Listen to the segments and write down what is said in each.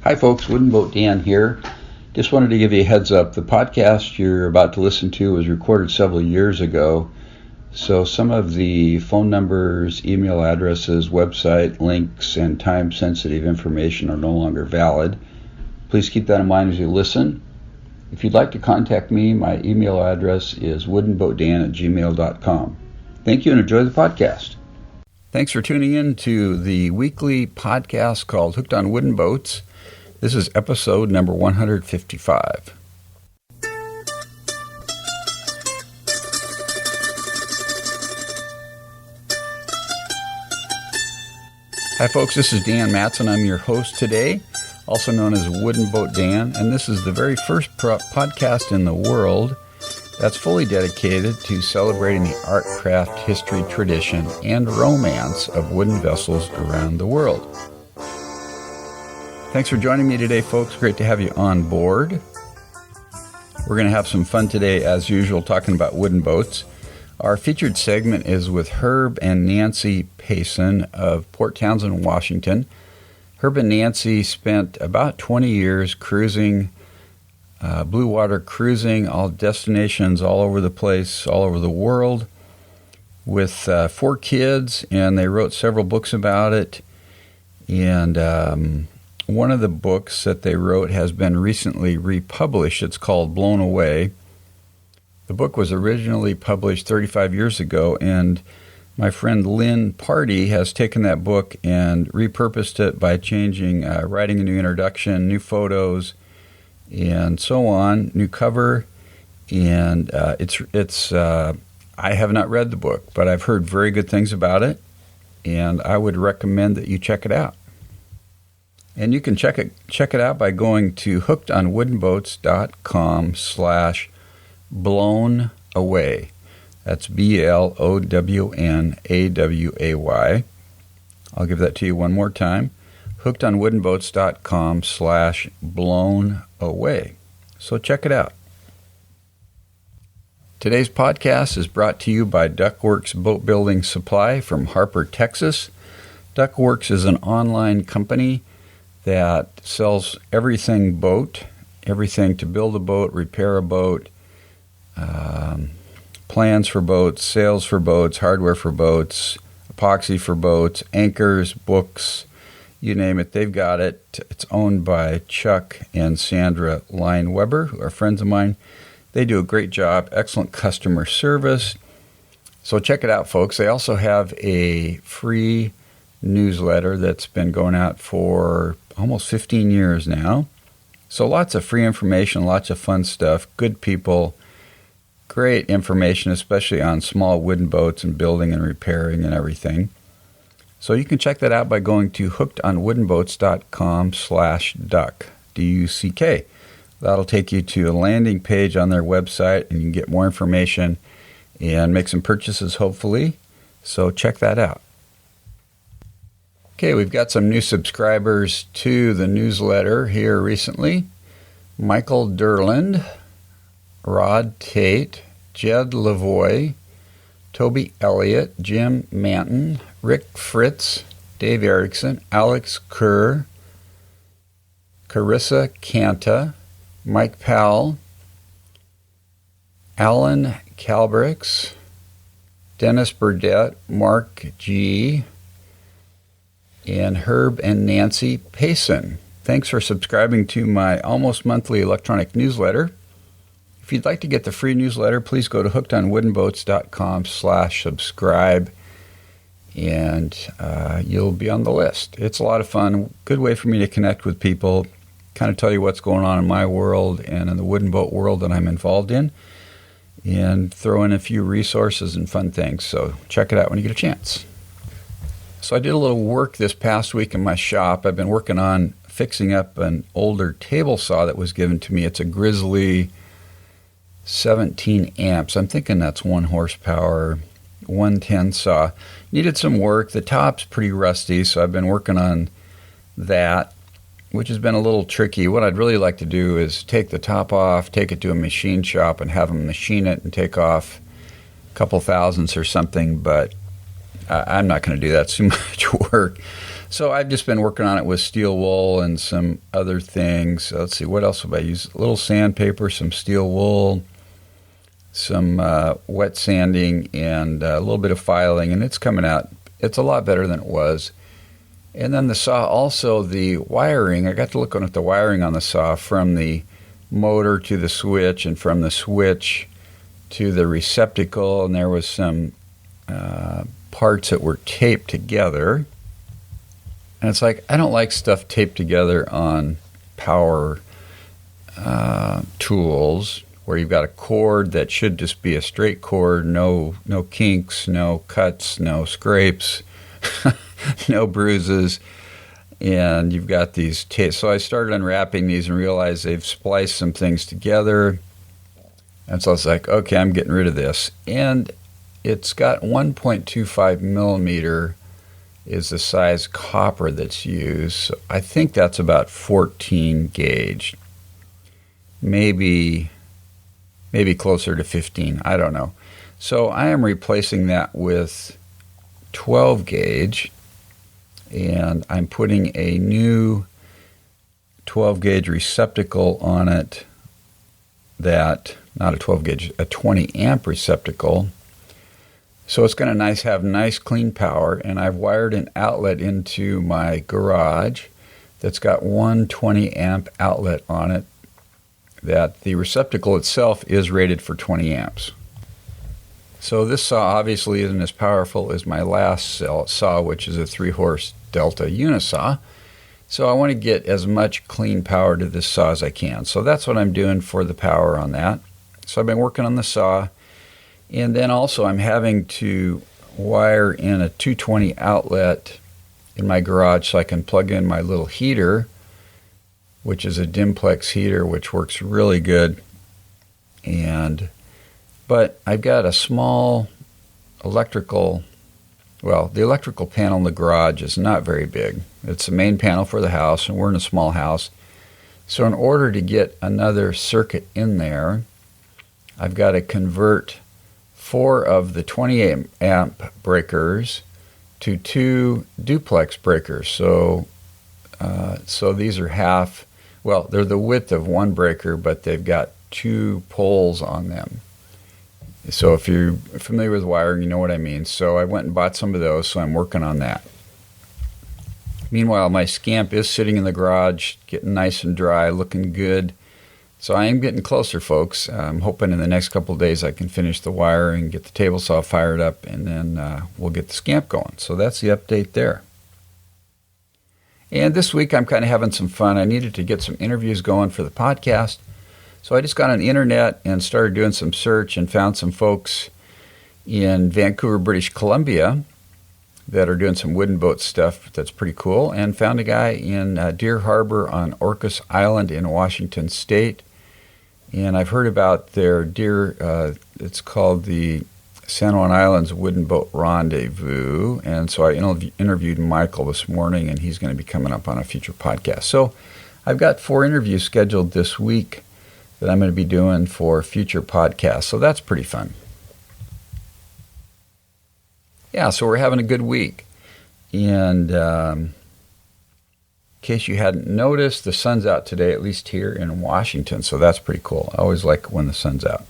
Hi folks, Wooden Boat Dan here. Just wanted to give you a heads up. The podcast you're about to listen to was recorded several years ago, so some of the phone numbers, email addresses, website links, and time-sensitive information are no longer valid. Please keep that in mind as you listen. If you'd like to contact me, my email address is woodenboatdan@gmail.com. Thank you and enjoy the podcast. Thanks for tuning in to the weekly podcast called Hooked on Wooden Boats. This is episode number 155. Hi folks, this is Dan Matson. I'm your host today, also known as Wooden Boat Dan, and this is the very first podcast in the world that's fully dedicated to celebrating the art, craft, history, tradition, and romance of wooden vessels around the world. Thanks for joining me today, folks. Great to have you on board. We're going to have some fun today, as usual, talking about wooden boats. Our featured segment is with HOWB and Nancy Payson of Port, Townsend, Washington. HOWB and Nancy spent about 20 years cruising, blue water cruising, all destinations all over the place, all over the world, with 4 kids, and they wrote several books about it. And one of the books that they wrote has been recently republished. It's called Blown Away. The book was originally published 35 years ago, and my friend Lin Pardey has taken that book and repurposed it by changing, writing a new introduction, new photos, and so on, new cover. And it's I have not read the book, but I've heard very good things about it, and I would recommend that you check it out. And you can check it out by going to hookedonwoodenboats.com/blownaway. That's BLOWNAWAY. I'll give that to you one more time. hookedonwoodenboats.com/blownaway. So check it out. Today's podcast is brought to you by Duckworks Boat Building Supply from Harper, Texas. Duckworks is an online company that sells everything boat, everything to build a boat, repair a boat, plans for boats, sales for boats, hardware for boats, epoxy for boats, anchors, books, you name it, they've got it. It's owned by Chuck and Sandra Line-Weber, who are friends of mine. They do a great job, excellent customer service. So check it out, folks. They also have a free newsletter that's been going out for almost 15 years now. So lots of free information, lots of fun stuff, good people, great information, especially on small wooden boats and building and repairing and everything. So you can check that out by going to hookedonwoodenboats.com/duck, DUCK. That'll take you to a landing page on their website, and you can get more information and make some purchases, hopefully. So check that out. Okay, we've got some new subscribers to the newsletter here recently. Michael Derland, Rod Tate, Jed Lavoie, Toby Elliott, Jim Manton, Rick Fritz, Dave Erickson, Alex Kerr, Carissa Canta, Mike Powell, Alan Calbrix, Dennis Burdett, Mark G., and HOWB and Nancy Payson. Thanks for subscribing to my almost monthly electronic newsletter. If you'd like to get the free newsletter, please go to hookedonwoodenboats.com/subscribe, and you'll be on the list. It's a lot of fun, good way for me to connect with people, kind of tell you what's going on in my world and in the wooden boat world that I'm involved in, and throw in a few resources and fun things. So check it out when you get a chance. So I did a little work this past week in my shop. I've been working on fixing up an older table saw that was given to me. It's a Grizzly 17 amps. I'm thinking that's 1 horsepower, 110 saw. Needed some work. The top's pretty rusty, so I've been working on that, which has been a little tricky. What I'd really like to do is take the top off, take it to a machine shop and have them machine it and take off couple thousandths or something, but I'm not going to do that. It's too much work. So I've just been working on it with steel wool and some other things. Let's see, what else have I used? A little sandpaper, some steel wool, some wet sanding, and a little bit of filing, and it's coming out. It's a lot better than it was. And then the saw, also the wiring, I got to look at the wiring on the saw from the motor to the switch and from the switch to the receptacle, and there was some parts that were taped together. And it's like, I don't like stuff taped together on power tools where you've got a cord that should just be a straight cord, no kinks, no cuts, no scrapes, no bruises, and you've got these tapes. So I started unwrapping these and realized they've spliced some things together. And so I was like, okay, I'm getting rid of this. And it's got 1.25 millimeter is the size copper that's used. So I think that's about 14 gauge. Maybe closer to 15. I don't know. So I am replacing that with 12 gauge, and I'm putting a new 12 gauge receptacle on it, that, not a 12 gauge, a 20 amp receptacle. So it's going to have nice clean power, and I've wired an outlet into my garage that's got one 20 amp outlet on it, that the receptacle itself is rated for 20 amps. So this saw obviously isn't as powerful as my last saw, which is a 3-horse Delta unisaw. So I want to get as much clean power to this saw as I can. So that's what I'm doing for the power on that. So I've been working on the saw. And then also I'm having to wire in a 220 outlet in my garage so I can plug in my little heater, which is a Dimplex heater, which works really good. But I've got a small the electrical panel in the garage is not very big. It's the main panel for the house, and we're in a small house. So in order to get another circuit in there, I've got to convert 4 of the 20 amp breakers to 2 duplex breakers. So these are they're the width of one breaker, but they've got 2 poles on them. So if you're familiar with wiring, you know what I mean. So I went and bought some of those, so I'm working on that. Meanwhile, my Scamp is sitting in the garage, getting nice and dry, looking good. So I am getting closer, folks. I'm hoping in the next couple of days I can finish the wiring, get the table saw fired up, and then we'll get the Scamp going. So that's the update there. And this week I'm kind of having some fun. I needed to get some interviews going for the podcast. So I just got on the internet and started doing some search and found some folks in Vancouver, British Columbia that are doing some wooden boat stuff that's pretty cool, and found a guy in Deer Harbor on Orcas Island in Washington State. And I've heard about their it's called the San Juan Islands Wooden Boat Rendezvous. And so I interviewed Michael this morning, and he's going to be coming up on a future podcast. So I've got 4 interviews scheduled this week that I'm going to be doing for future podcasts. So that's pretty fun. Yeah, so we're having a good week. And in case you hadn't noticed, the sun's out today, at least here in Washington. So that's pretty cool. I always like when the sun's out.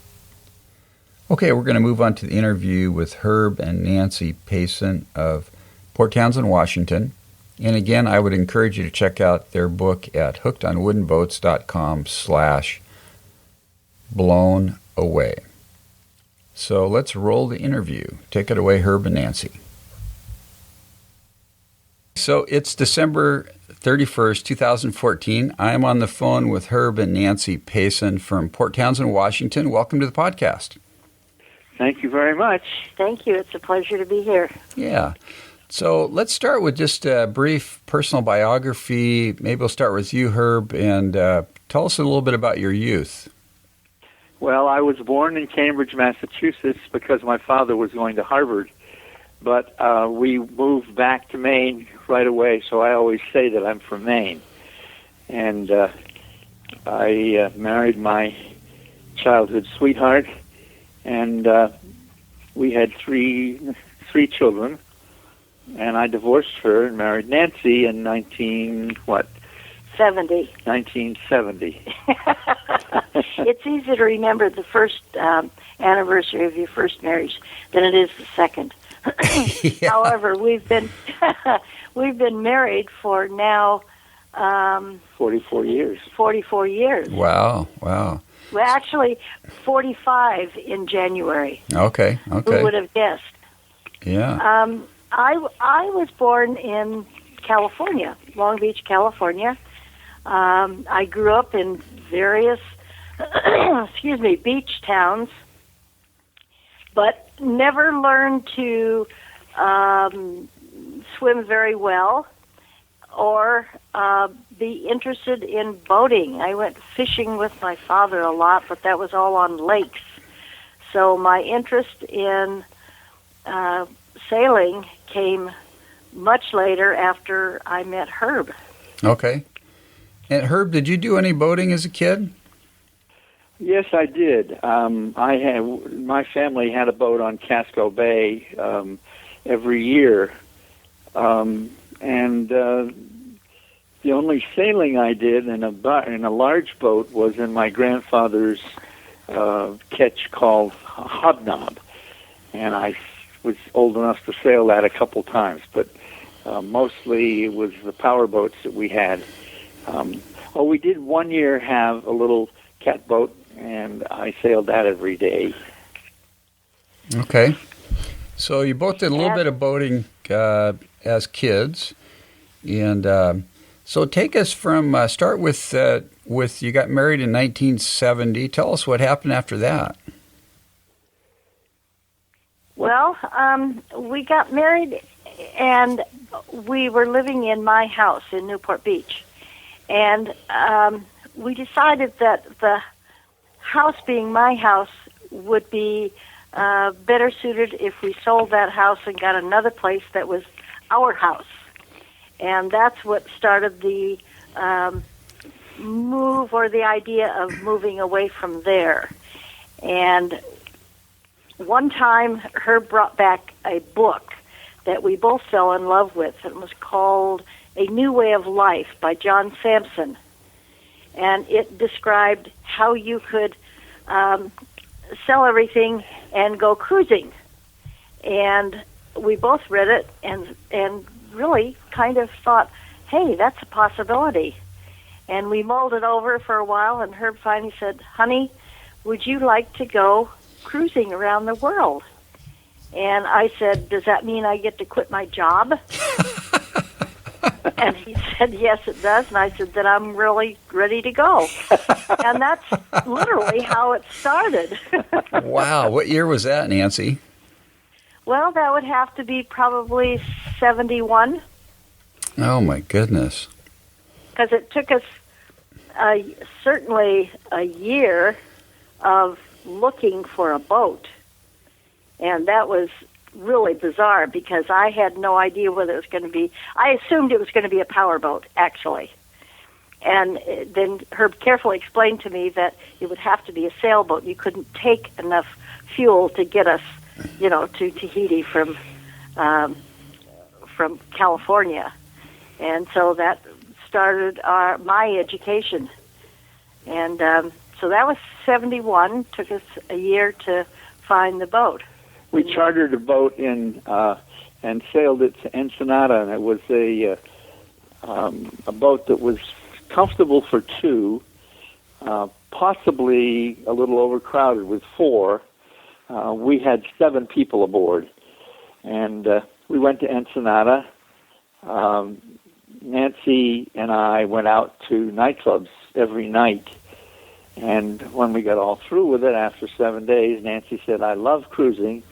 Okay, we're going to move on to the interview with HOWB and Nancy Payson of Port Townsend, Washington. And again, I would encourage you to check out their book at hookedonwoodenboats.com/blown away. So let's roll the interview. Take it away, HOWB and Nancy. So it's December 31st, 2014. I'm on the phone with HOWB and Nancy Payson from Port Townsend, Washington. Welcome to the podcast. Thank you very much. Thank you. It's a pleasure to be here. Yeah. So let's start with just a brief personal biography. Maybe we'll start with you, HOWB, and tell us a little bit about your youth. Well, I was born in Cambridge, Massachusetts, because my father was going to Harvard. But we moved back to Maine right away, so I always say that I'm from Maine. And I married my childhood sweetheart, and we had three children. and I divorced her and married Nancy in 1970. It's easy to remember the first anniversary of your first marriage than it is the second. Yeah. However, we've been married for now 44 years. 44 years. Wow. Well, actually, 45 in January. Okay. Who would have guessed? Yeah. I was born in California, Long Beach, California. I grew up in various, beach towns, but never learned to swim very well or be interested in boating. I went fishing with my father a lot, but that was all on lakes. So my interest in sailing came much later after I met HOWB. Okay. And HOWB, did you do any boating as a kid? Yes, I did. My family had a boat on Casco Bay every year, and the only sailing I did in a large boat was in my grandfather's ketch called Hobnob, and I was old enough to sail that a couple times, but mostly it was the power boats that we had. We did one year have a little catboat, and I sailed that every day. Okay. So you both did a little bit of boating as kids, and so take us from start with you got married in 1970. Tell us what happened after that. Well, we got married, and we were living in my house in Newport Beach, and we decided that the house being my house would be better suited if we sold that house and got another place that was our house. And that's what started the move, or the idea of moving away from there. And one time, HOWB brought back a book that we both fell in love with. It was called A New Way of Life by John Samson. And it described how you could sell everything and go cruising. And we both read it and really kind of thought, hey, that's a possibility. And we mulled it over for a while, and HOWB finally said, honey, would you like to go cruising around the world? And I said, does that mean I get to quit my job? And he said, yes, it does. And I said, then I'm really ready to go. And that's literally how it started. Wow. What year was that, Nancy? Well, that would have to be probably 71. Oh, my goodness. Because it took us certainly a year of looking for a boat. And that was really bizarre because I had no idea whether it was going to be. I assumed it was going to be a power boat, actually. And then HOWB carefully explained to me that it would have to be a sailboat. You couldn't take enough fuel to get us, to Tahiti from California. And so that started my education. And so that was 71. Took us a year to find the boat. We chartered a boat and sailed it to Ensenada, and it was a boat that was comfortable for two, possibly a little overcrowded with four. We had 7 people aboard, and we went to Ensenada. Nancy and I went out to nightclubs every night, and when we got all through with it after 7 days, Nancy said, I love cruising,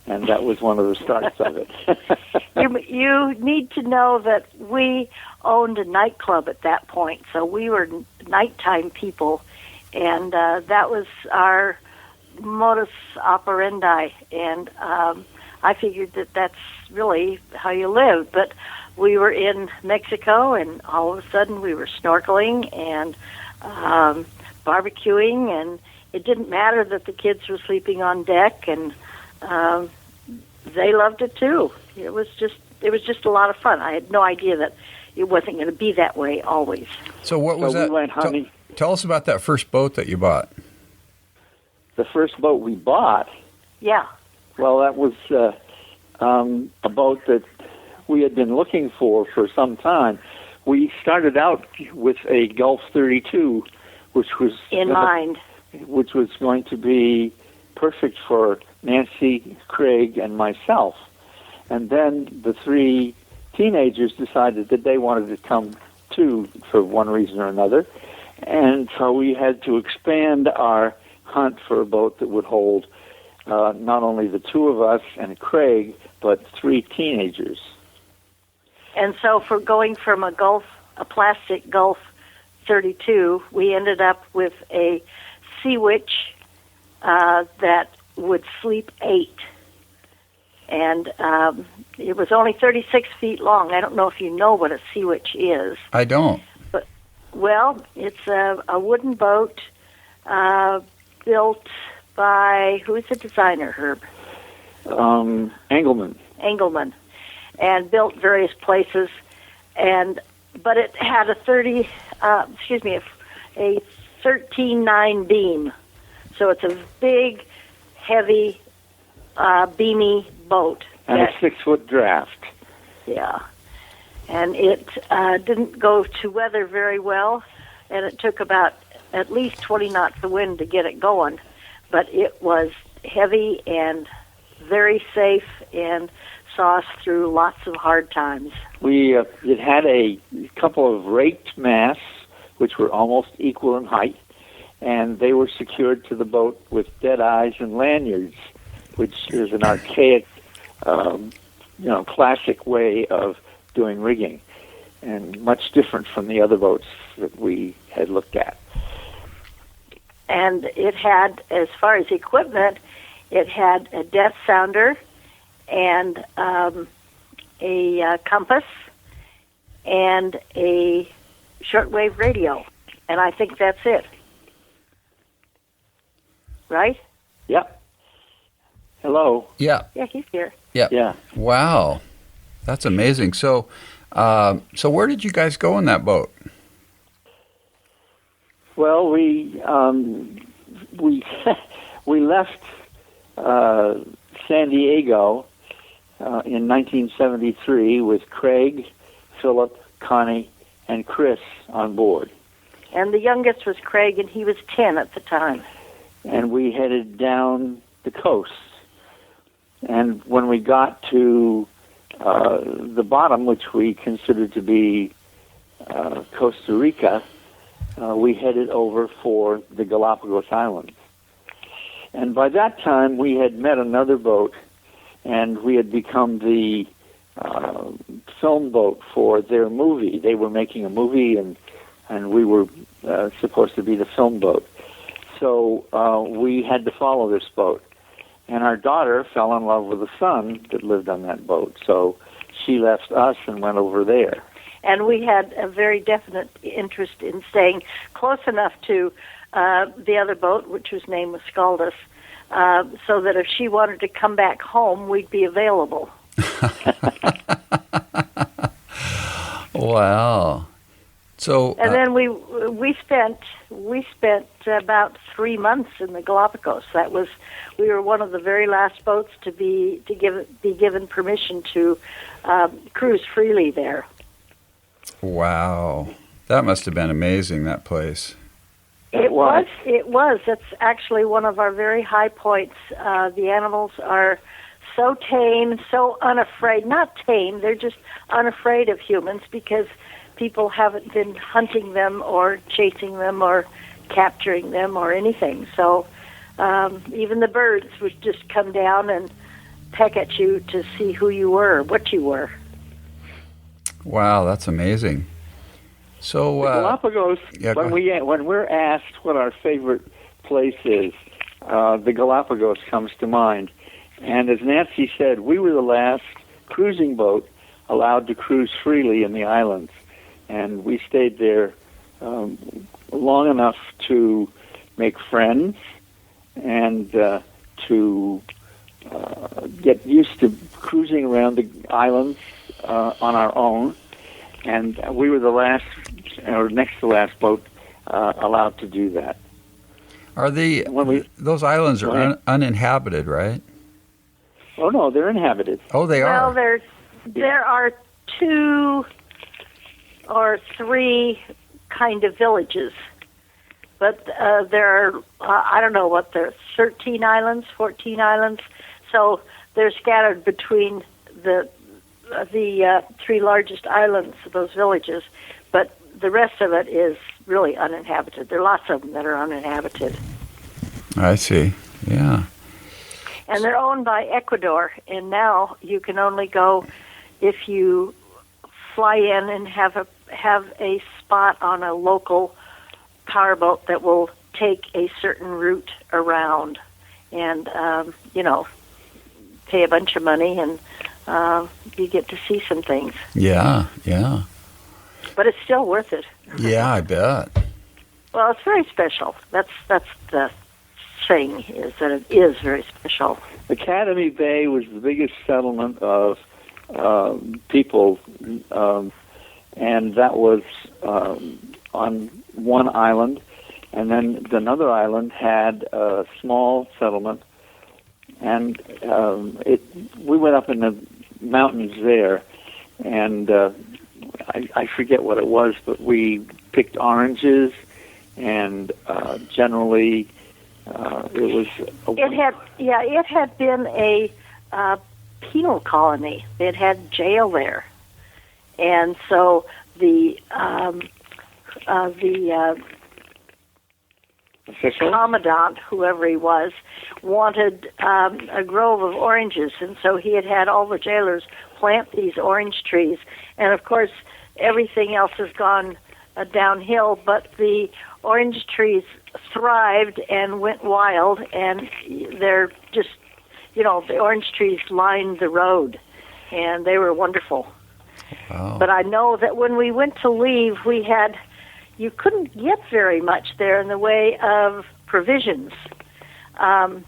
and that was one of the starts of it. You need to know that we owned a nightclub at that point, so we were nighttime people, and that was our modus operandi, and I figured that that's really how you live. But we were in Mexico, and all of a sudden we were snorkeling and barbecuing, and it didn't matter that the kids were sleeping on deck, and they loved it too. It was was just a lot of fun. I had no idea that it wasn't going to be that way always. So what was that? We went hunting. Tell us about that first boat that you bought. The first boat we bought, Yeah. well, that was a boat that we had been looking for some time. We started out with a Gulf 32, which was In mind. which was going to be perfect for Nancy, Craig, and myself. And then the three teenagers decided that they wanted to come too for one reason or another. And so we had to expand our hunt for a boat that would hold not only the two of us and Craig, but three teenagers. And so for going from a plastic Gulf 32, we ended up with a Sea Witch that would sleep 8. And it was only 36 feet long. I don't know if you know what a Sea Witch is. I don't. But, well, it's a wooden boat built by, who is the designer, Herb? Engelman. Engelman. And built various places. But it had a 13.9 beam. So it's a big, heavy, beamy boat. And a 6-foot draft. Yeah. And it didn't go to weather very well, and it took about at least 20 knots of wind to get it going. But it was heavy and very safe and saw us through lots of hard times. It had a couple of raked masts, which were almost equal in height, and they were secured to the boat with dead eyes and lanyards, which is an archaic, classic way of doing rigging, and much different from the other boats that we had looked at. And it had, as far as equipment, it had a depth sounder and a compass and a shortwave radio. And I think that's it. Right? Yep. Hello. Yeah. Yeah, he's here. Yeah. Yeah. Wow. That's amazing. So where did you guys go in that boat? Well, we left San Diego in 1973 with Craig, Philip, Connie, and Chris on board. And the youngest was Craig, and he was 10 at the time. And we headed down the coast. And when we got to the bottom, which we considered to be Costa Rica, we headed over for the Galapagos Islands. And by that time, we had met another boat, and we had become the film boat for their movie. They were making a movie, and we were supposed to be the film boat. So we had to follow this boat. And our daughter fell in love with a son that lived on that boat. So she left us and went over there. And we had a very definite interest in staying close enough to the other boat, which was named was Scaldus, so that if she wanted to come back home, we'd be available. Wow. So and then we spent about 3 months in the Galapagos. We were one of the very last boats to be given permission to cruise freely there. Wow. That must have been amazing, that place. It was. That's actually one of our very high points. The animals are so tame, so unafraid. Not tame, they're just unafraid of humans because people haven't been hunting them or chasing them or capturing them or anything. So even the birds would just come down and peck at you to see who you were, what you were. Wow, that's amazing. So the Galapagos. When we're asked what our favorite place is, the Galapagos comes to mind. And as Nancy said, we were the last cruising boat allowed to cruise freely in the islands, and we stayed there long enough to make friends and to get used to cruising around the islands on our own, and we were the last, or next to last boat allowed to do that. Are those islands are uninhabited, right? Oh no, they're inhabited. Oh, they are. Well, there are 2 or 3 kind of villages, but there are I don't know what there are 13 islands, 14 islands. So they're scattered between the 3 largest islands, those villages, but the rest of it is really uninhabited. There are lots of them that are uninhabited. I see. Yeah. And they're owned by Ecuador, and now you can only go if you fly in and have a spot on a local powerboat that will take a certain route around, and pay a bunch of money, and you get to see some things. Yeah, yeah. But it's still worth it. Yeah, I bet. Well, it's very special. That's the thing, is that it is very special. Academy Bay was the biggest settlement of people, and that was on one island, and then another island had a small settlement, and we went up in the mountains there, and I forget what it was, but we picked oranges, and generally it was. It had been a penal colony. It had jail there, and so the commandant, whoever he was, wanted a grove of oranges, and so he had all the jailers plant these orange trees. And of course, everything else has gone downhill, but the orange trees thrived and went wild, and they're just, the orange trees lined the road, and they were wonderful. Wow. But I know that when we went to leave, you couldn't get very much there in the way of provisions. I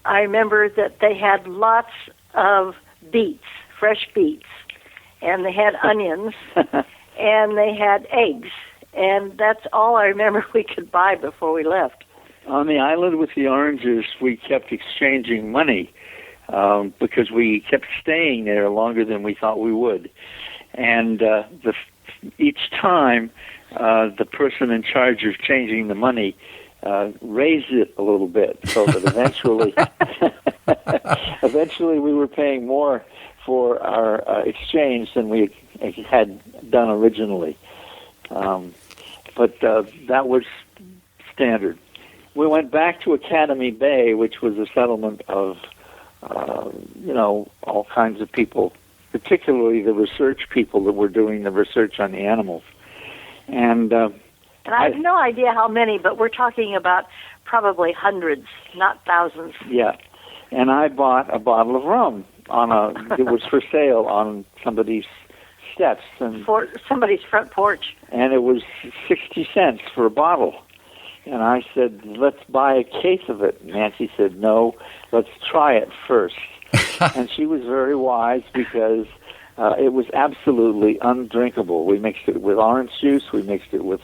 remember that they had lots of beets, fresh beets, and they had onions, and they had eggs, and that's all I remember we could buy before we left. On the island with the oranges, we kept exchanging money because we kept staying there longer than we thought we would. And each time, the person in charge of changing the money raised it a little bit, so that eventually we were paying more for our exchange than we had done originally. But that was standard. We went back to Academy Bay, which was a settlement of, all kinds of people, particularly the research people that were doing the research on the animals. And I have no idea how many, but we're talking about probably hundreds, not thousands. Yeah. And I bought a bottle of rum it was for sale on somebody's steps. And for somebody's front porch. And it was 60 cents for a bottle. And I said, let's buy a case of it. Nancy said, no, let's try it first. And she was very wise because it was absolutely undrinkable. We mixed it with orange juice. We mixed it with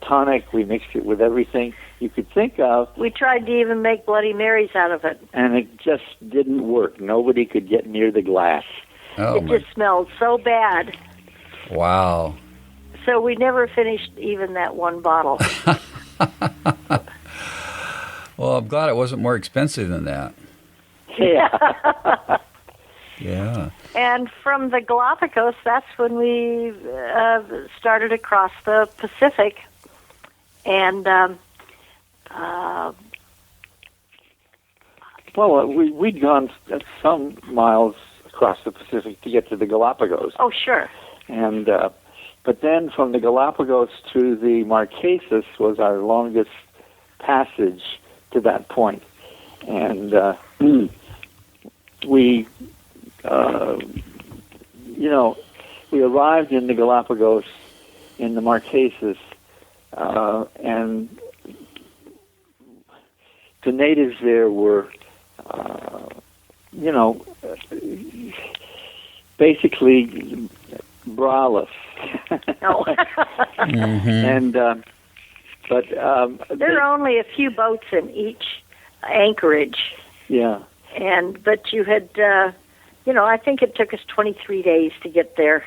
tonic. We mixed it with everything you could think of. We tried to even make Bloody Marys out of it. And it just didn't work. Nobody could get near the glass. Oh, it just smelled so bad. Wow. So we never finished even that one bottle. Well, I'm glad it wasn't more expensive than that. Yeah. Yeah. And from the Galapagos, that's when we started across the Pacific. And we'd gone some miles across the Pacific to get to the Galapagos. Oh, sure. And but then from the Galapagos to the Marquesas was our longest passage to that point. And we arrived in the Galapagos in the Marquesas, and the natives there were, basically braless. No. And but there are only a few boats in each anchorage. Yeah. But you had, I think it took us 23 days to get there.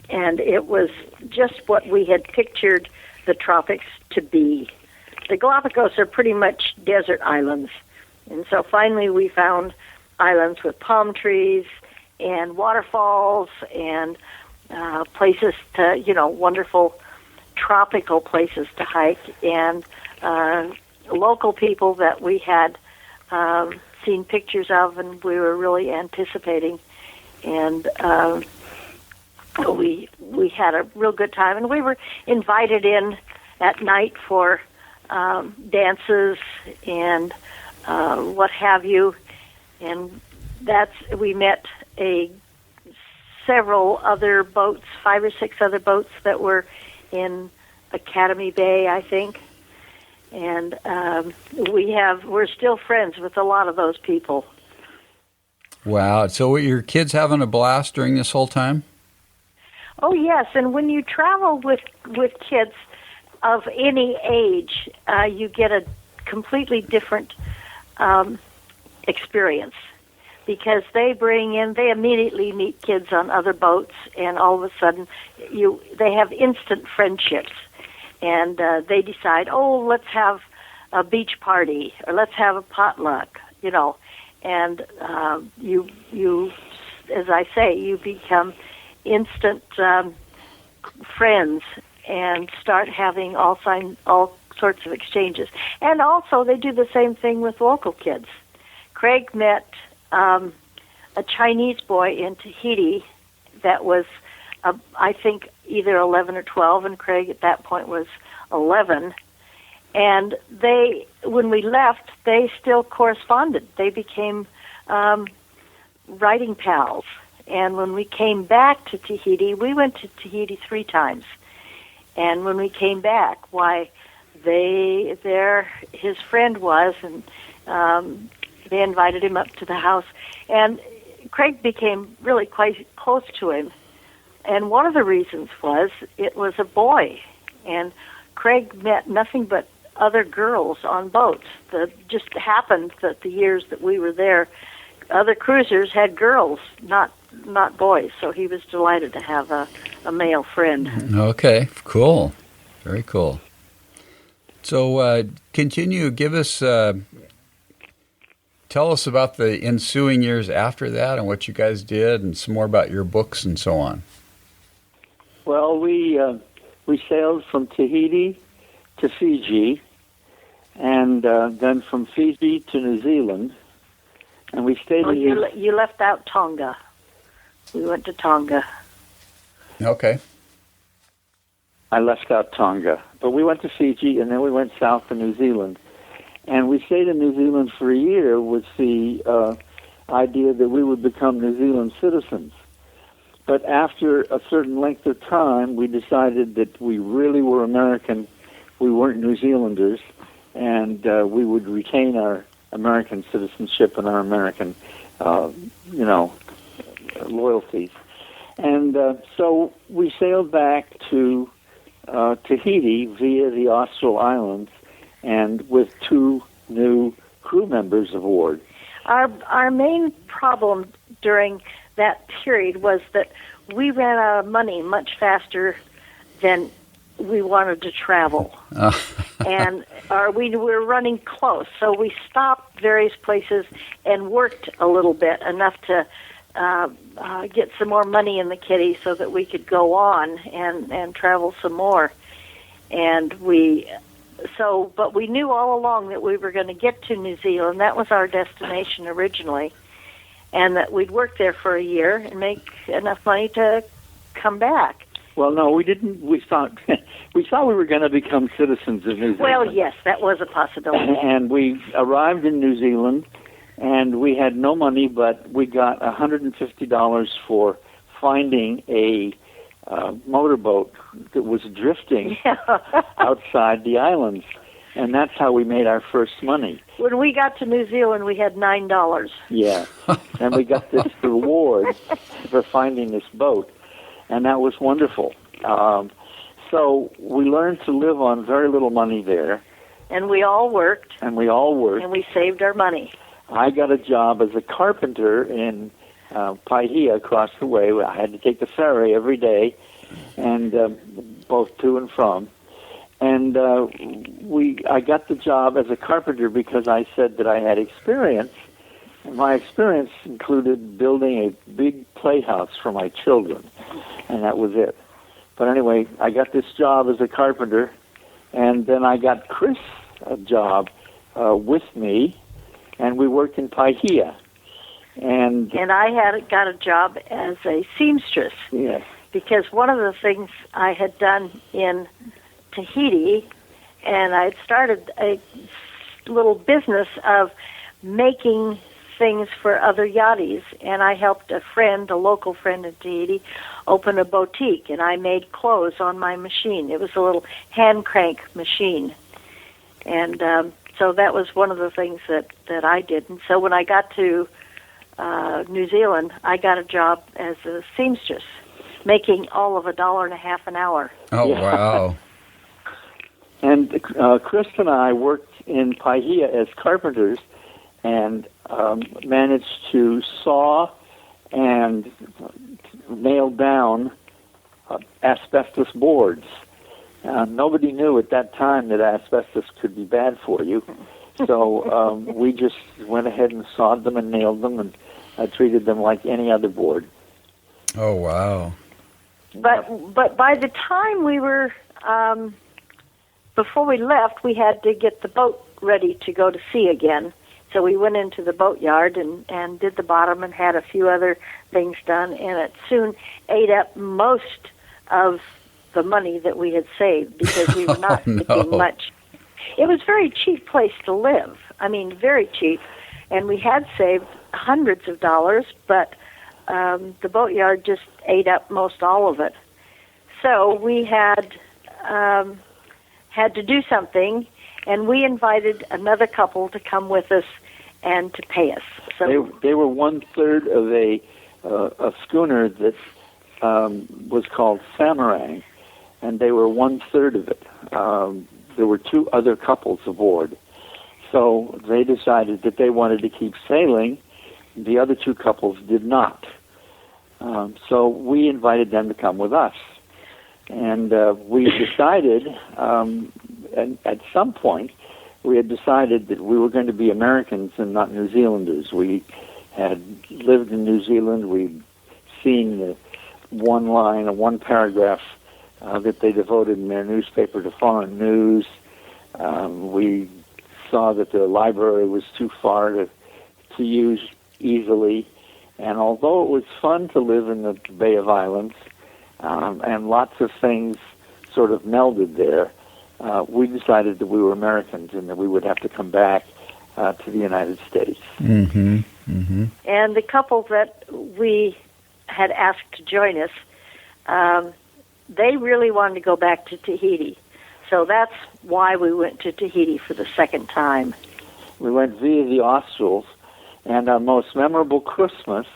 And it was just what we had pictured the tropics to be. The Galapagos are pretty much desert islands. And so finally we found islands with palm trees and waterfalls and places to, wonderful tropical places to hike, and local people that we had seen pictures of and we were really anticipating. And we had a real good time, and we were invited in at night for dances and what have you. And we met several other boats, 5 or 6 other boats that were in Academy Bay, I think. And we're still friends with a lot of those people. Wow. So were your kids having a blast during this whole time? Oh, yes. And when you travel with kids of any age, you get a completely different experience, because they immediately meet kids on other boats, and all of a sudden they have instant friendships. And they decide, let's have a beach party, or let's have a potluck, And you, as I say, you become instant friends and start having all sorts of exchanges. And also, they do the same thing with local kids. Craig met a Chinese boy in Tahiti that was, I think, either 11 or 12, and Craig at that point was 11. And when we left, they still corresponded. They became writing pals. And when we came back to Tahiti, we went to Tahiti 3 times. And when we came back, his friend was, and they invited him up to the house. And Craig became really quite close to him. And one of the reasons was it was a boy. And Craig met nothing but other girls on boats. That just happened that the years that we were there, other cruisers had girls, not boys. So he was delighted to have a male friend. Okay, cool. Very cool. So continue, tell us about the ensuing years after that and what you guys did, and some more about your books and so on. Well, we sailed from Tahiti to Fiji, and then from Fiji to New Zealand, and we stayed in you left out Tonga. We went to Tonga. Okay. I left out Tonga. But we went to Fiji, and then we went south to New Zealand. And we stayed in New Zealand for a year with the idea that we would become New Zealand citizens. But after a certain length of time, we decided that we really were American. We weren't New Zealanders, and we would retain our American citizenship and our American, loyalties. And so we sailed back to Tahiti via the Austral Islands, and with 2 new crew members aboard. Our main problem during that period was that we ran out of money much faster than we wanted to travel. And we were running close, so we stopped various places and worked a little bit, enough to get some more money in the kitty so that we could go on and travel some more. But we knew all along that we were going to get to New Zealand. That was our destination originally, and that we'd work there for a year and make enough money to come back. Well, no, we didn't. We thought we were going to become citizens of New Zealand. Well, yes, that was a possibility. And we arrived in New Zealand, and we had no money, but we got $150 for finding a motorboat that was drifting outside the islands. And that's how we made our first money. When we got to New Zealand, we had $9. Yeah. And we got this reward for finding this boat, and that was wonderful. So we learned to live on very little money there. And we all worked. And we all worked. And we saved our money. I got a job as a carpenter in Paihia across the way. I had to take the ferry every day, and both to and from. And I got the job as a carpenter because I said that I had experience. And my experience included building a big playhouse for my children, and that was it. But anyway, I got this job as a carpenter, and then I got Chris a job with me, and we worked in Paihia. And I got a job as a seamstress. Yes. Because one of the things I had done in Tahiti, and I'd started a little business of making things for other yachties, and I helped a local friend in Tahiti, open a boutique, and I made clothes on my machine. It was a little hand crank machine, and so that was one of the things that I did. And so when I got to New Zealand, I got a job as a seamstress, making all of $1.50 an hour. Oh, yeah. Wow. And Chris and I worked in Paihia as carpenters and managed to saw and nail down asbestos boards. Nobody knew at that time that asbestos could be bad for you, so we just went ahead and sawed them and nailed them and treated them like any other board. Oh, wow. But by the time we were, before we left, we had to get the boat ready to go to sea again. So we went into the boatyard and did the bottom and had a few other things done, and it soon ate up most of the money that we had saved because we were not making much. It was a very cheap place to live. I mean, very cheap. And we had saved hundreds of dollars, but the boatyard just ate up most all of it. So we had to do something, and we invited another couple to come with us and to pay us. So they were 1/3 of a schooner that was called Samarang, and they were 1/3 of it. There were two other couples aboard. So they decided that they wanted to keep sailing. The other two couples did not. So we invited them to come with us. And we decided, at some point, we had decided that we were going to be Americans and not New Zealanders. We had lived in New Zealand. We'd seen the one paragraph that they devoted in their newspaper to foreign news. We saw that the library was too far to use easily. And although it was fun to live in the Bay of Islands, and lots of things sort of melded there, we decided that we were Americans and that we would have to come back to the United States. Mm-hmm. Mm-hmm. And the couple that we had asked to join us, they really wanted to go back to Tahiti. So that's why we went to Tahiti for the second time. We went via the Australs, and our most memorable Christmas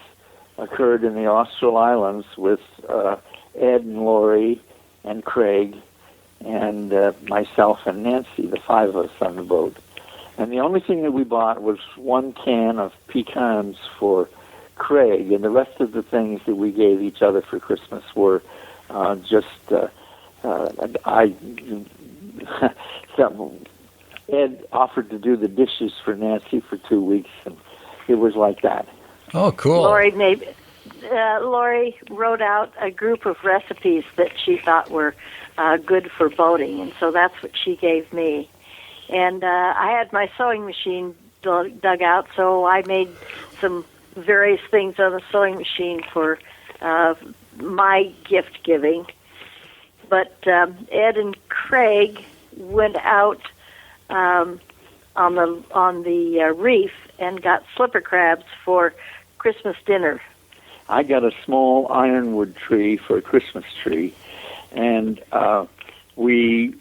occurred in the Austral Islands with Ed and Lori and Craig and myself and Nancy, the five of us on the boat. And the only thing that we bought was one can of pecans for Craig, and the rest of the things that we gave each other for Christmas were Ed offered to do the dishes for Nancy for 2 weeks, and it was like that. Oh, cool. Lori wrote out a group of recipes that she thought were good for boating, and so that's what she gave me. And I had my sewing machine dug out, so I made some various things on the sewing machine for my gift giving. But Ed and Craig went out on the reef and got slipper crabs for Christmas dinner. I got a small ironwood tree for a Christmas tree, and we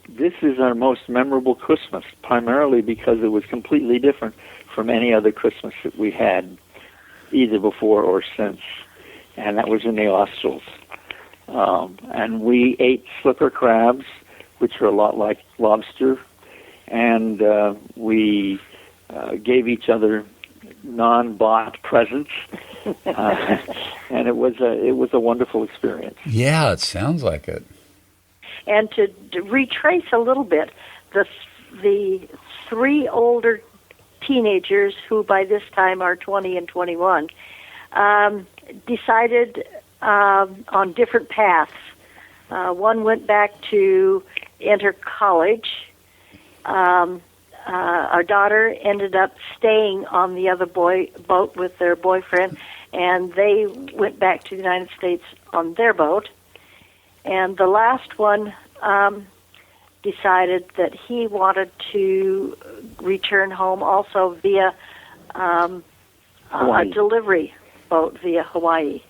this is our most memorable Christmas, primarily because it was completely different from any other Christmas that we had, either before or since, and that was in the Australs. And we ate slipper crabs, which are a lot like lobster, and we gave each other non-bought presents, and it was a wonderful experience. Yeah, it sounds like it. And to retrace a little bit, the three older teenagers, who by this time are 20 and 21, decided on different paths. One went back to enter college. Our daughter ended up staying on the other boat with their boyfriend, and they went back to the United States on their boat. And the last one decided that he wanted to return home also via a delivery boat via Hawaii.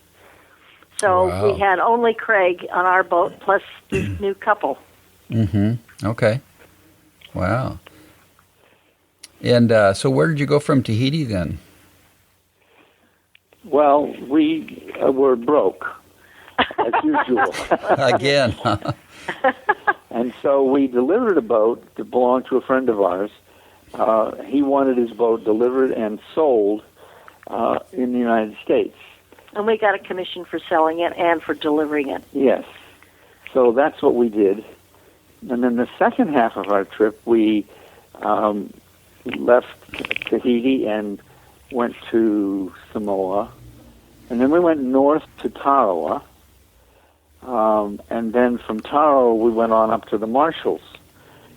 So Wow. we had only Craig on our boat plus this new couple. Mm-hmm. Okay. Wow. And so where did you go from Tahiti then? Well, we were broke, as usual. Again. And so we delivered a boat that belonged to a friend of ours. He wanted his boat delivered and sold in the United States. And we got a commission for selling it and for delivering it. Yes. So that's what we did. And then the second half of our trip, we left Tahiti and went to Samoa. And then we went north to Tarawa. And then from Tarawa, we went on up to the Marshalls.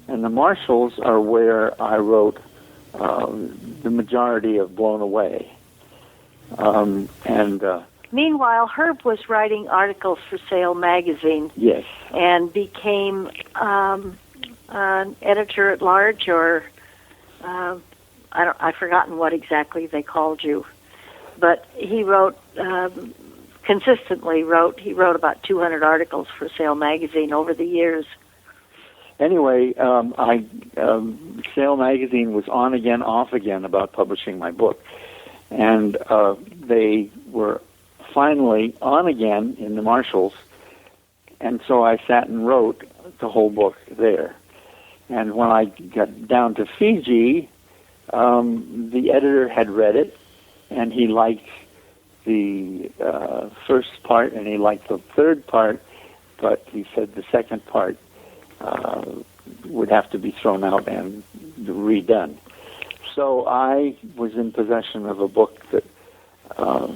And the Marshalls are where I wrote the majority of Blown Away. Meanwhile, Herb was writing articles for Sail magazine. Yes. And became an editor at large, or I've forgotten what exactly they called you. But he wrote consistently. He wrote about 200 articles for Sail magazine over the years. Anyway, Sail magazine was on again, off again about publishing my book, and they were finally on again in the Marshalls, and so I sat and wrote the whole book there. And when I got down to Fiji, the editor had read it, and he liked the first part, and he liked the third part, but he said the second part would have to be thrown out and redone. So I was in possession of a book that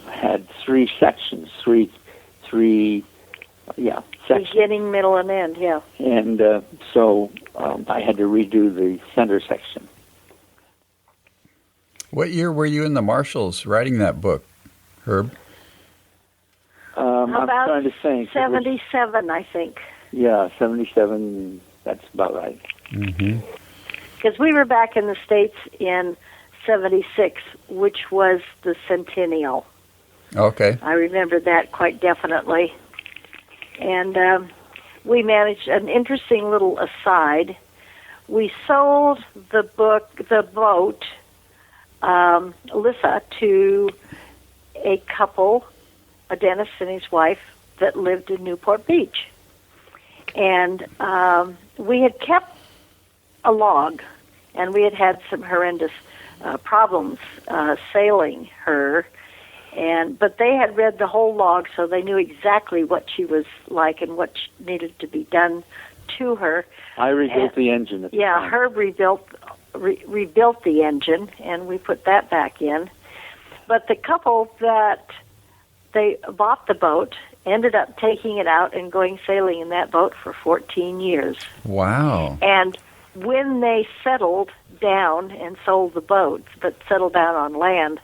had three sections, three sections. Beginning, middle, and end, yeah. And so I had to redo the center section. What year were you in the Marshalls writing that book, Herb? I'm About trying to think. 77, I think. Yeah, 77, that's about right. Mm-hmm. Because we were back in the States in 76, which was the centennial. Okay. I remember that quite definitely. And we managed an interesting little aside. We sold the boat, Alyssa, to a couple, a dentist and his wife, that lived in Newport Beach. And we had kept a log, and we had had some horrendous problems sailing her. But they had read the whole log, so they knew exactly what she was like and what needed to be done to her. I rebuilt the engine at the time. Herb rebuilt the engine, and we put that back in. But the couple that they bought the boat ended up taking it out and going sailing in that boat for 14 years. Wow. And when they settled down and sold the boat, but settled down on land,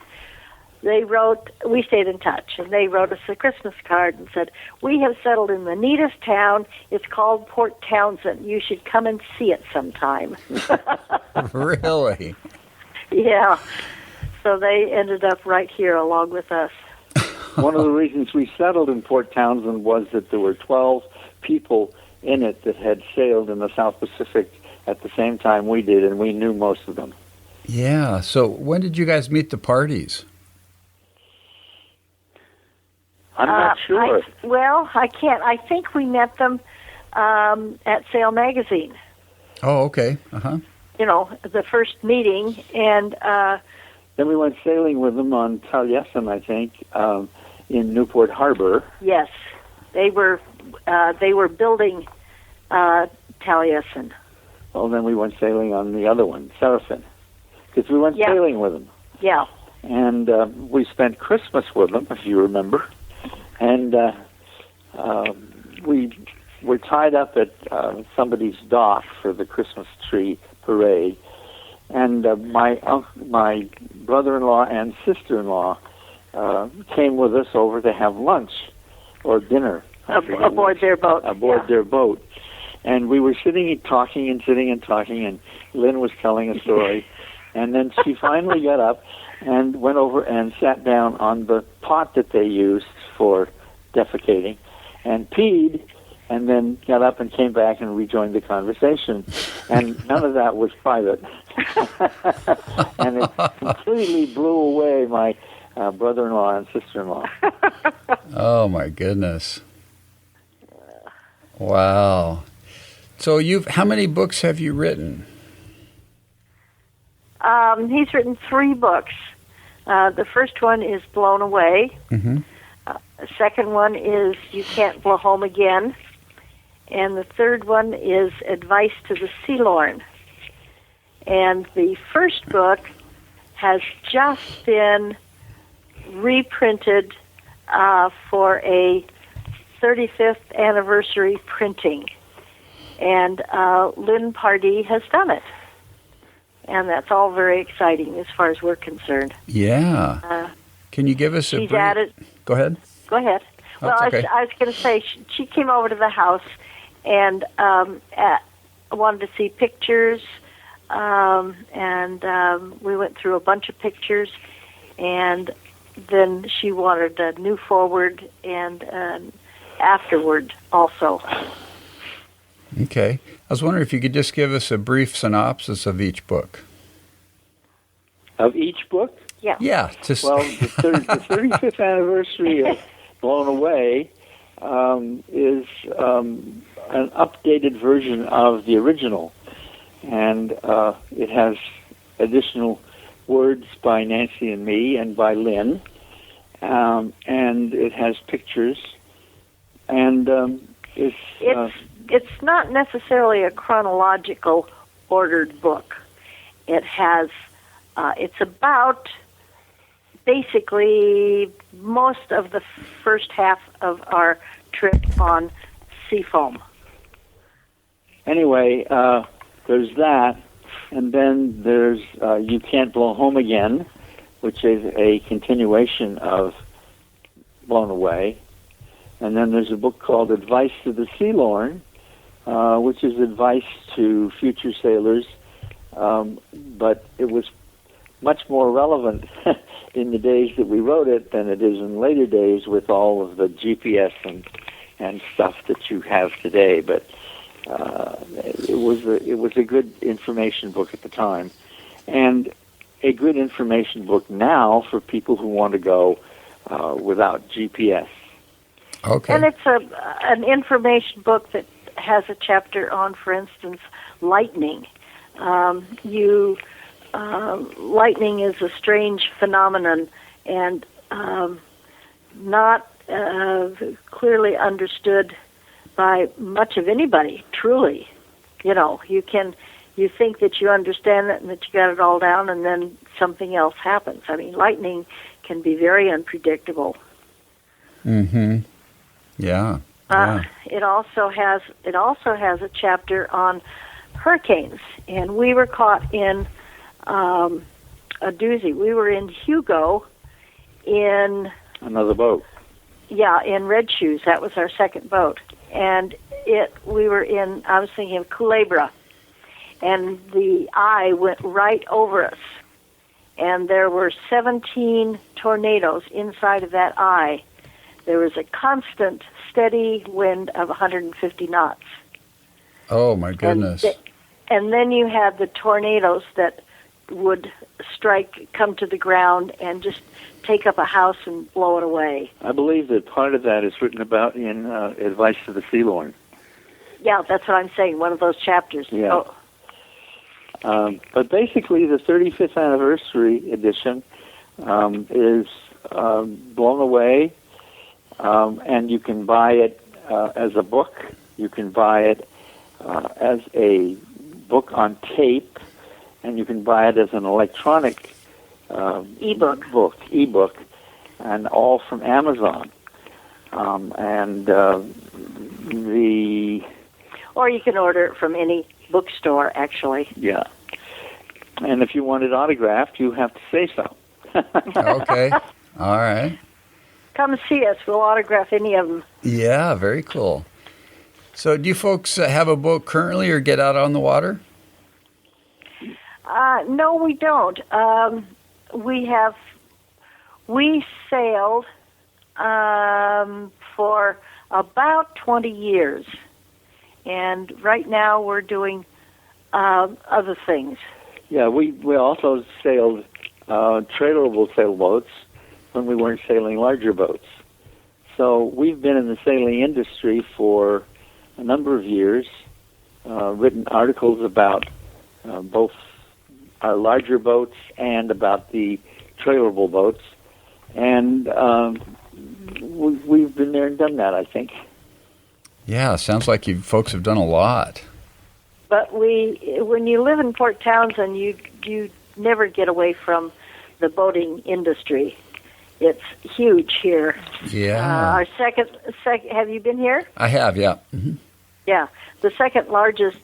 we stayed in touch, and they wrote us a Christmas card and said, "We have settled in the neatest town. It's called Port Townsend. You should come and see it sometime." Really? Yeah. So they ended up right here along with us. One of the reasons we settled in Port Townsend was that there were 12 people in it that had sailed in the South Pacific at the same time we did, and we knew most of them. Yeah. So when did you guys meet the Pardeys? I'm not sure. I can't. I think we met them at Sail Magazine. Oh, okay. Uh-huh. You know, the first meeting, and then we went sailing with them on Taliesin, I think, in Newport Harbor. Yes, they were building Taliesin. Well, then we went sailing on the other one, Saracen, because we went sailing with them. Yeah. And we spent Christmas with them, if you remember. And we were tied up at somebody's dock for the Christmas tree parade. And my brother-in-law and sister-in-law came with us over to have lunch or dinner. Aboard their boat. Their boat. And we were sitting and talking, and Lin was telling a story. And then she finally got up and went over and sat down on the pot that they used for defecating and peed, and then got up and came back and rejoined the conversation. And none of that was private. And it completely blew away my brother-in-law and sister-in-law. Oh, my goodness. Wow. So how many books have you written? He's written 3 books. The first one is Blown Away. Mm-hmm. The second one is You Can't Blow Home Again. And the third one is Advice to the Sealorn. And the first book has just been reprinted for a 35th anniversary printing. And Lin Pardey has done it. And that's all very exciting as far as we're concerned. Yeah. Can you give us a brief? Added. Go ahead. Go ahead. Oh, well, okay. I was going to say she came over to the house and wanted to see pictures, and we went through a bunch of pictures, and then she wanted a new forward and afterward also. Okay. I was wondering if you could just give us a brief synopsis of each book. Of each book? Yeah. Yeah. Just Well, the 35th anniversary of Blown Away is an updated version of the original. And it has additional words by Nancy and me and by Lin. And it has pictures. And it's not necessarily a chronological ordered book. It has, it's about basically most of the first half of our trip on Seafoam. Anyway, there's that. And then there's You Can't Blow Home Again, which is a continuation of Blown Away. And then there's a book called Advice to the Sealorn, which is advice to future sailors, but it was much more relevant in the days that we wrote it than it is in later days with all of the GPS and stuff that you have today. But it was a good information book at the time, and a good information book now for people who want to go without GPS. Okay. And it's an information book that has a chapter on, for instance, lightning. Lightning is a strange phenomenon and not clearly understood by much of anybody, truly. You know, you think that you understand it and that you got it all down, and then something else happens. I mean, lightning can be very unpredictable. Mm-hmm. Yeah. Yeah. It also has a chapter on hurricanes, and we were caught in a doozy. We were in Hugo in another boat. Yeah, in Red Shoes. That was our second boat, and we were in. I was thinking of Culebra, and the eye went right over us, and there were 17 tornadoes inside of that eye. There was a constant, steady wind of 150 knots. Oh, my goodness. And then you had the tornadoes that would come to the ground and just take up a house and blow it away. I believe that part of that is written about in Advice to the Seaborn. Yeah, that's what I'm saying, one of those chapters. Yeah. But basically, the 35th anniversary edition is blown away, and you can buy it as a book. You can buy it as a book on tape, and you can buy it as an electronic ebook, and all from Amazon. Or you can order it from any bookstore, actually. Yeah. And if you want it autographed, you have to say so. Okay. All right. Come see us. We'll autograph any of them. Yeah, very cool. So do you folks have a boat currently or get out on the water? No, we don't. We sailed for about 20 years. And right now we're doing other things. Yeah, we also sailed trailerable sailboats when we weren't sailing larger boats. So we've been in the sailing industry for a number of years, written articles about both our larger boats and about the trailerable boats. And we've been there and done that, I think. Yeah, sounds like you folks have done a lot. But when you live in Port Townsend, you never get away from the boating industry. It's huge here. Yeah. Our second, have you been here? I have, yeah. Mm-hmm. Yeah, the second largest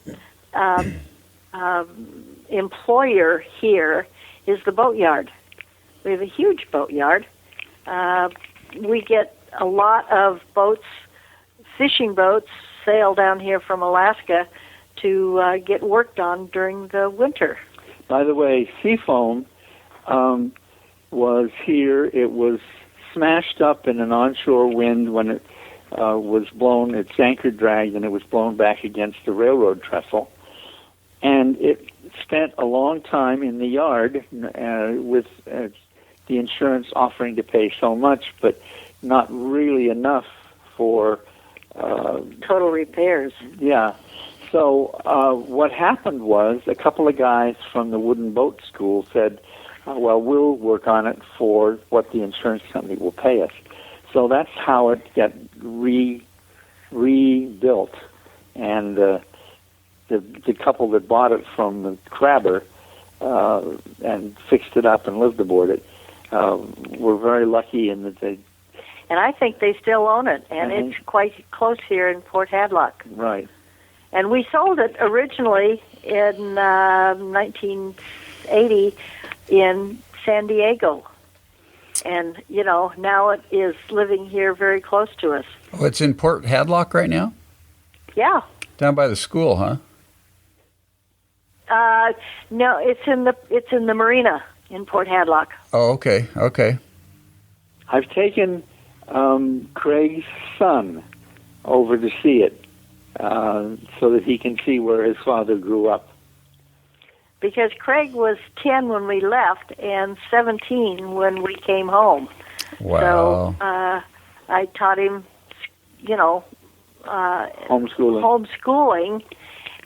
employer here is the boatyard. We have a huge boatyard. We get a lot of boats, fishing boats, sail down here from Alaska to get worked on during the winter. By the way, Seafoam was here. It was smashed up in an onshore wind when it was blown. Its anchor dragged, and it was blown back against the railroad trestle. And it spent a long time in the yard with the insurance offering to pay so much, but not really enough for total repairs. Yeah. So what happened was a couple of guys from the wooden boat school said, well, we'll work on it for what the insurance company will pay us. So that's how it got rebuilt. And the couple that bought it from the crabber and fixed it up and lived aboard it were very lucky in that they... And I think they still own it, and it's quite close here in Port Hadlock. Right. And we sold it originally in 1980 in San Diego. And, now it is living here very close to us. Oh, it's in Port Hadlock right now? Yeah. Down by the school, huh? No, it's in the marina in Port Hadlock. Oh, okay. I've taken Craig's son over to see it so that he can see where his father grew up. Because Craig was 10 when we left and 17 when we came home. Wow. So I taught him, homeschooling,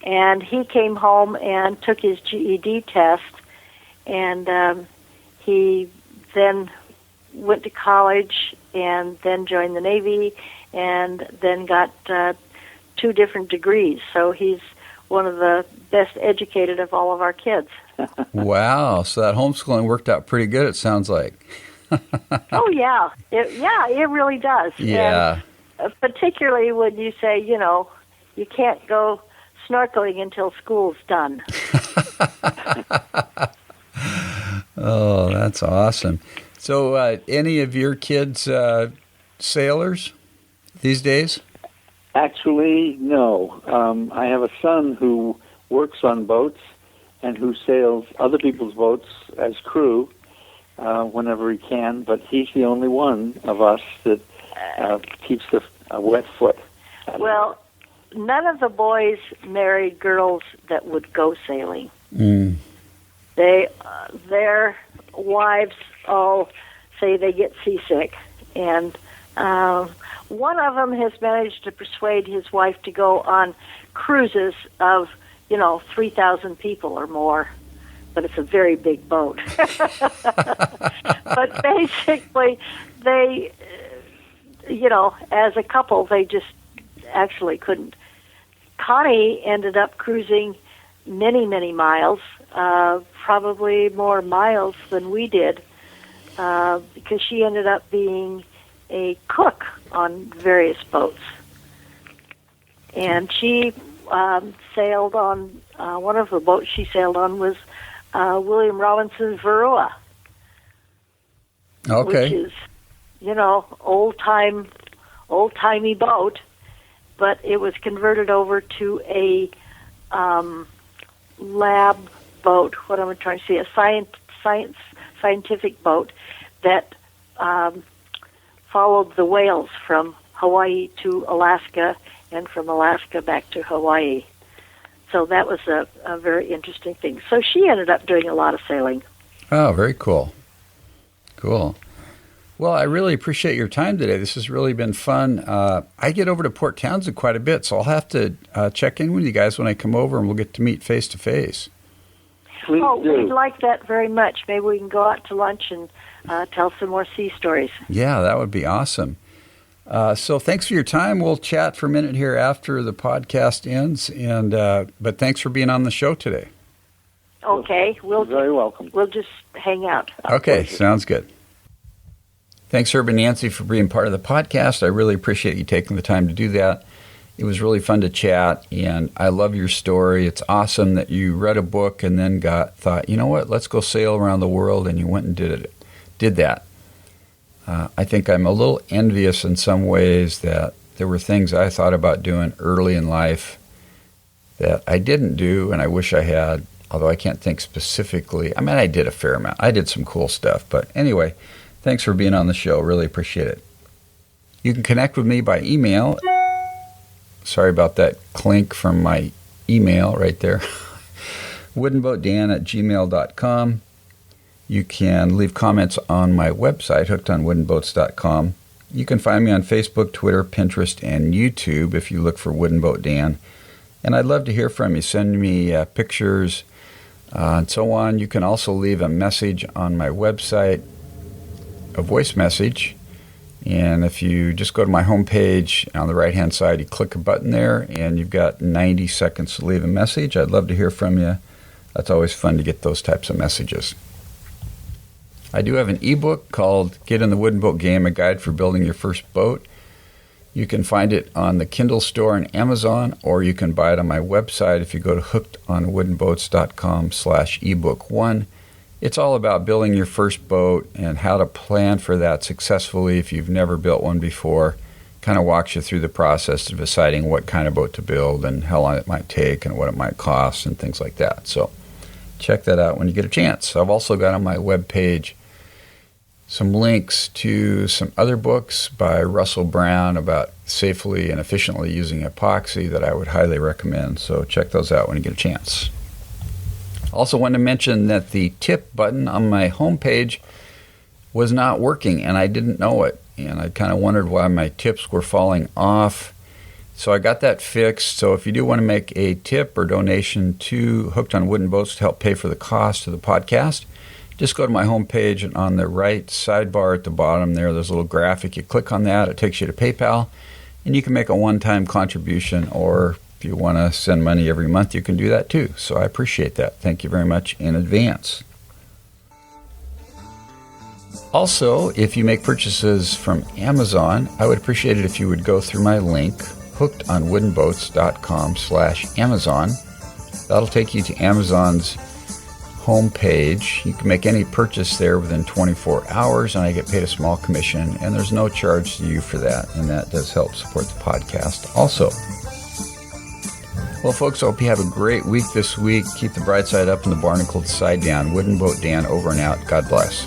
and he came home and took his GED test, and he then went to college and then joined the Navy and then got 2 different degrees. So he's one of the best educated of all of our kids. Wow. So that homeschooling worked out pretty good, it sounds like. Oh, yeah. It really does. Yeah. And particularly when you say, you can't go snorkeling until school's done. Oh, that's awesome. So any of your kids sailors these days? Actually, no. I have a son who works on boats and who sails other people's boats as crew whenever he can, but he's the only one of us that keeps a wet foot. Well, none of the boys married girls that would go sailing. Mm. Their wives all say they get seasick, and one of them has managed to persuade his wife to go on cruises of 3,000 people or more, but it's a very big boat. But basically, they, as a couple, they just actually couldn't. Connie ended up cruising many, many miles, probably more miles than we did, because she ended up being a cook on various boats. And she sailed on, one of the boats she sailed on was William Robinson's Varua. Okay. Which is, old-timey boat, but it was converted over to a lab boat, what am I trying to say, a scientific boat that followed the whales from Hawaii to Alaska and from Alaska back to Hawaii. So that was a very interesting thing. So she ended up doing a lot of sailing. Oh, very cool. Cool. Well, I really appreciate your time today. This has really been fun. I get over to Port Townsend quite a bit, so I'll have to check in with you guys when I come over, and we'll get to meet face to face. Please do. We'd like that very much. Maybe we can go out to lunch and tell some more sea stories. Yeah, that would be awesome. So thanks for your time. We'll chat for a minute here after the podcast ends, but thanks for being on the show today. Okay. You're very welcome. We'll just hang out. Okay, sounds good. Thanks, HOWB and Nancy, for being part of the podcast. I really appreciate you taking the time to do that. It was really fun to chat, and I love your story. It's awesome that you read a book and then thought, you know what, let's go sail around the world, and you went and did that. I think I'm a little envious in some ways that there were things I thought about doing early in life that I didn't do, and I wish I had, although I can't think specifically. I mean, I did a fair amount. I did some cool stuff. But anyway, thanks for being on the show. Really appreciate it. You can connect with me by email. Sorry about that clink from my email right there. woodenboatdan@gmail.com. You can leave comments on my website, hookedonwoodenboats.com. You can find me on Facebook, Twitter, Pinterest, and YouTube if you look for Wooden Boat Dan. And I'd love to hear from you. Send me pictures and so on. You can also leave a message on my website, a voice message. And if you just go to my homepage on the right-hand side, you click a button there, and you've got 90 seconds to leave a message. I'd love to hear from you. That's always fun to get those types of messages. I do have an ebook called Get in the Wooden Boat Game, a guide for building your first boat. You can find it on the Kindle store and Amazon, or you can buy it on my website if you go to hookedonwoodenboats.com/ebook1. It's all about building your first boat and how to plan for that successfully if you've never built one before. Kind of walks you through the process of deciding what kind of boat to build and how long it might take and what it might cost and things like that. So check that out when you get a chance. I've also got on my webpage some links to some other books by Russell Brown about safely and efficiently using epoxy that I would highly recommend. So check those out when you get a chance. Also want to mention that the tip button on my homepage was not working, and I didn't know it. And I kind of wondered why my tips were falling off. So I got that fixed. So if you do want to make a tip or donation to Hooked on Wooden Boats to help pay for the cost of the podcast, just go to my homepage, and on the right sidebar at the bottom there's a little graphic. You click on that, it takes you to PayPal, and you can make a one-time contribution, or if you want to send money every month, you can do that too. So I appreciate that. Thank you very much in advance. Also, if you make purchases from Amazon, I would appreciate it if you would go through my link, hookedonwoodenboats.com/Amazon. That'll take you to Amazon's homepage. You can make any purchase there within 24 hours, and I get paid a small commission, and there's no charge to you for that, and that does help support the podcast also. Well, folks, I hope you have a great week this week. Keep the bright side up and the barnacle side down. Wooden Boat Dan over and out. God bless.